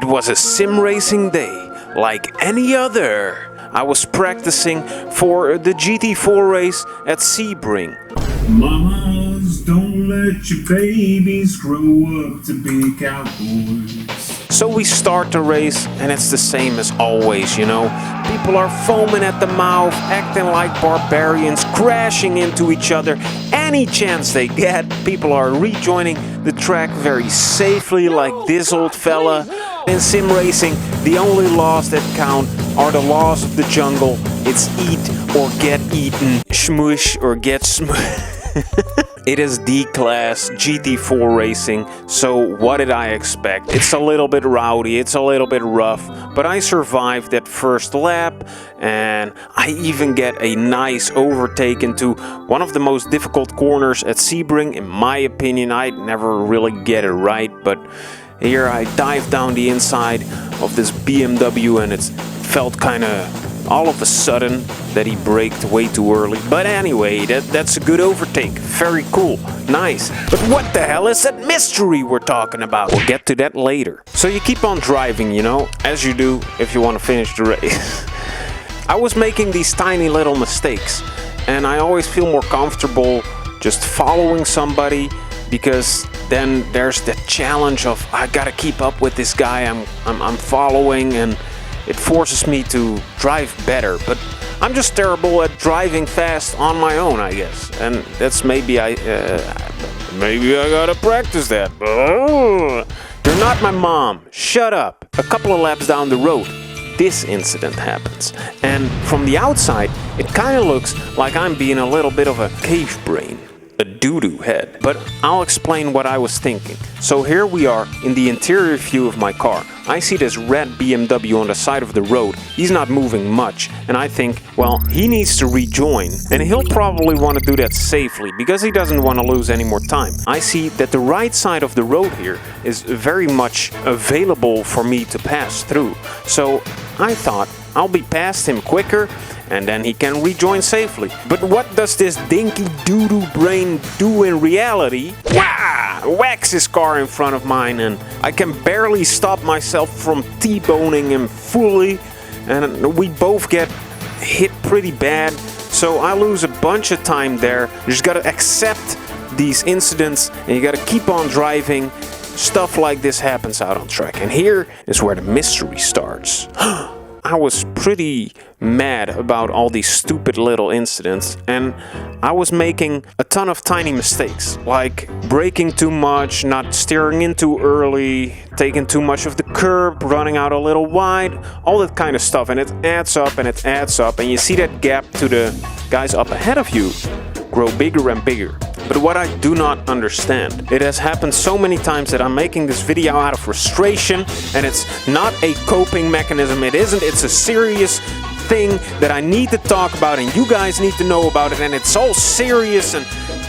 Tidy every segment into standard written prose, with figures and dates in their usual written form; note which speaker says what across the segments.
Speaker 1: was a sim racing day, like any other. I was practicing for the GT4 race at Sebring.
Speaker 2: Mamas, don't let your babies grow up to be cowboys.
Speaker 1: So we start the race and it's the same as always, you know. People are foaming at the mouth, acting like barbarians, crashing into each other. Any chance they get, people are rejoining the track very safely, like this old fella. In sim racing, the only laws that count are the laws of the jungle. It's eat or get eaten, smush or get smushed. It is D-Class GT4 racing, so what did I expect? It's a little bit rowdy, it's a little bit rough, but I survived that first lap and I even get a nice overtake into one of the most difficult corners at Sebring. In my opinion, I never really get it right, but here I dive down the inside of this BMW and it felt kind of all of a sudden that he braked way too early. But anyway, that's a good overtake. Very cool. Nice. But what the hell is that mystery we're talking about? We'll get to that later. So you keep on driving, you know, as you do if you want to finish the race. I was making these tiny little mistakes and I always feel more comfortable just following somebody, because then there's the challenge of I gotta keep up with this guy I'm following, and it forces me to drive better. But I'm just terrible at driving fast on my own, I guess. And that's maybe I gotta practice that. You're not my mom. Shut up. A couple of laps down the road, this incident happens. And from the outside, it kind of looks like I'm being a little bit of a cave brain. A doo-doo head. But I'll explain what I was thinking. So here we are in the interior view of my car. I see this red BMW on the side of the road. He's not moving much, and I think, well, he needs to rejoin, and he'll probably want to do that safely because he doesn't want to lose any more time. I see that the right side of the road here is very much available for me to pass through. So I thought I'll be past him quicker and then he can rejoin safely. But what does this dinky doo-doo brain do in reality? Wah! Whacks his car in front of mine and I can barely stop myself from T-boning him fully, and we both get hit pretty bad. So I lose a bunch of time there. You just gotta accept these incidents and you gotta keep on driving. Stuff like this happens out on track, and here is where the mystery starts. I was pretty mad about all these stupid little incidents, and I was making a ton of tiny mistakes, like braking too much, not steering in too early, taking too much of the curb, running out a little wide, all that kind of stuff, and it adds up and it adds up, and you see that gap to the guys up ahead of you grow bigger and bigger. But what I do not understand, it has happened so many times that I'm making this video out of frustration, and it's not a coping mechanism, it isn't, it's a serious thing that I need to talk about and you guys need to know about it, and it's all serious, and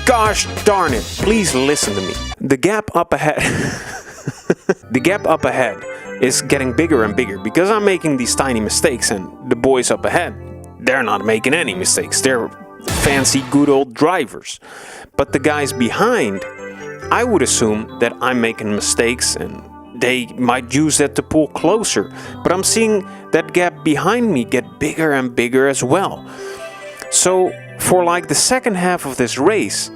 Speaker 1: gosh darn it, please listen to me. The gap up ahead, the gap up ahead is getting bigger and bigger because I'm making these tiny mistakes, and the boys up ahead, they're not making any mistakes, they're fancy good old drivers. But the guys behind, I would assume that I'm making mistakes and they might use that to pull closer. But I'm seeing that gap behind me get bigger and bigger as well. So for like the second half of this race,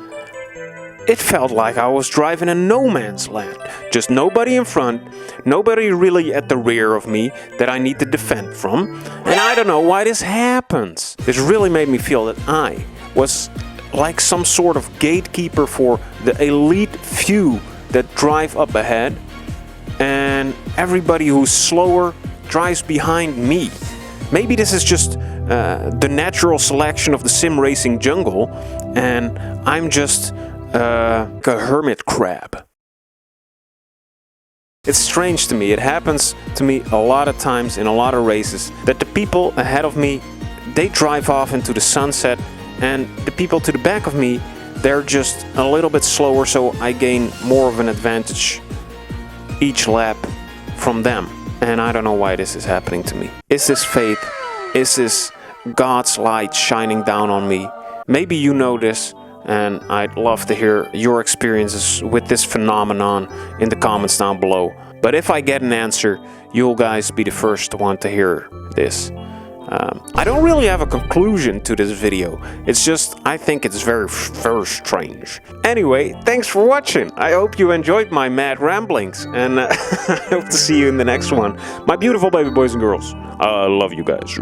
Speaker 1: it felt like I was driving in no man's land. Just nobody in front, nobody really at the rear of me that I need to defend from. And I don't know why this happens. This really made me feel that I was like some sort of gatekeeper for the elite few that drive up ahead, and everybody who's slower drives behind me. Maybe this is just the natural selection of the sim racing jungle, and I'm just a hermit crab. It's strange to me, it happens to me a lot of times in a lot of races, that the people ahead of me, they drive off into the sunset, and the people to the back of me, they're just a little bit slower, so I gain more of an advantage each lap from them. And I don't know why this is happening to me. Is this fate? Is this God's light shining down on me? Maybe you know this, and I'd love to hear your experiences with this phenomenon in the comments down below. But if I get an answer, you'll guys be the first one to hear this. I don't really have a conclusion to this video. It's just, I think it's very strange. Anyway, thanks for watching. I hope you enjoyed my mad ramblings. And I hope to see you in the next one. My beautiful baby boys and girls. I love you guys.